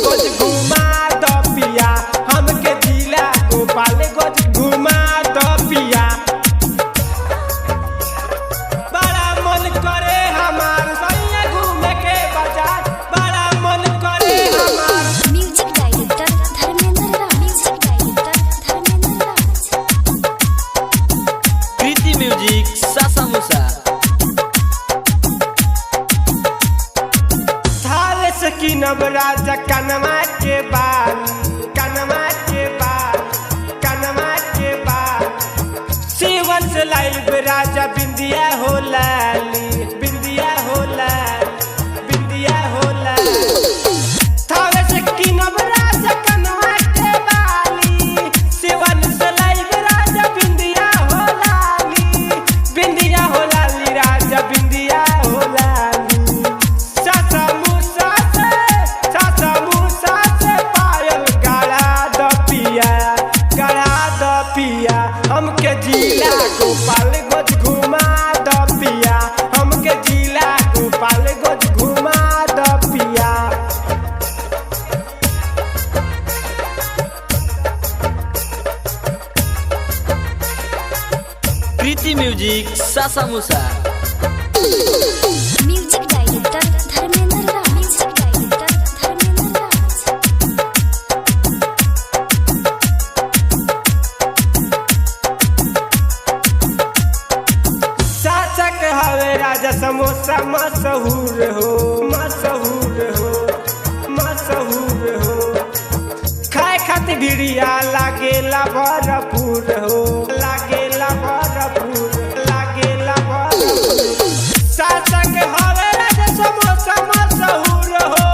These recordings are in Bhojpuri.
गोपालगंज घुमा दो पिया, हमके जिला गोपालगंज घुमा दो पिया। बड़ा मन करे हमार सैया घूमे के बाजार, बड़ा मन करे हमार। म्यूजिक डायरेक्टर धर्मेंद्र राज, म्यूजिक डायरेक्टर धर्मेंद्र राज। कृति म्यूजिक सासा मूसा। थारे से किनब राजा कनमा के बाल, कनमा के बाल, कनमा के बाल। सीवन से लाइब राजा बिंदिया हो लाली, बिंदिया हो लाली, बिंदिया हो लाली। थारे से किनब राजा कनमा के बाली, सीवन से लाइब राजा बिंदिया हो लाली, बिंदिया हो लाली राजा बिंदिया हो लाली। सासा मूसा से पायल गड़ा द पिया, गड़ा द पिया। हमके जिला गोपालगंज घुमा द पिया, हमके जिला गोपालगंज घुमा द पिया। कृति म्यूजिक सासा मूसा। म्यूजिक डायरेक्टर धर्मेंद्र राज, म्यूजिक डायरेक्टर धर्मेंद्र राज। साचा के हवे राजा समोसा मशहूर हो, मशहूर हो, मशहूर हो। खाए खातिर भिड़िया लागेला भरपूर हो, लागेला भरपूर, लागेला भरपूर। साचा के हवे राजा समोसा मशहूर हो,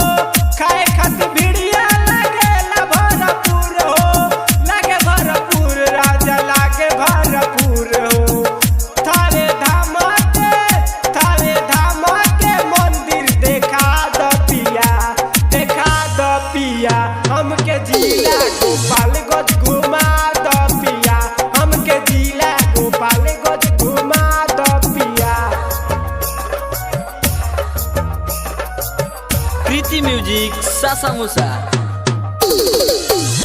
खाए खातिर भिड़िया लागेला भरपूर हो, लागे भरपूर राजा लागे भरपूर हो। थारे धाम के मंदिर देखा द पिया, देखा द पिया। हमके जिला गोपालगंज घुमा द पिया, हमके जिला गोपालगंज घुमा द पिया। कृति म्यूजिक सासा मूसा।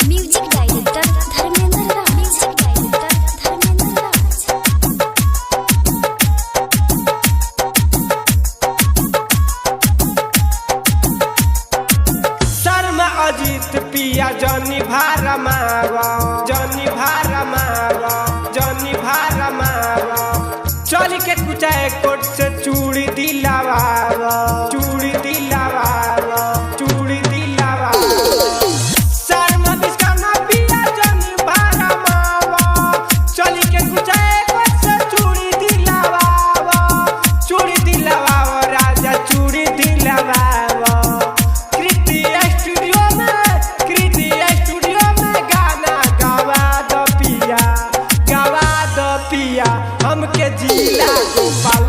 म्यूजिक डायरेक्टर धर्मेंद्र राज, म्यूजिक डायरेक्टर धर्मेंद्र राज। शर्मा अजीत पिया जनी भार मावा, जनी भार मावा, जनी भार मावा। चल के कुचाए कोट से चूड़ी दिलावा, चूड़ी दिलावा, चूड़ी दिलावा। शर्मा बिस्काना पिया जनी भार मावा, चल के कुचाए कोट से चूड़ी दिलावा, चूड़ी दिलावा राजा चूड़ी दिलावा। कृति स्टूडियो में गाना गवा द पिया, गवा द पिया। हमके जिला गोपाल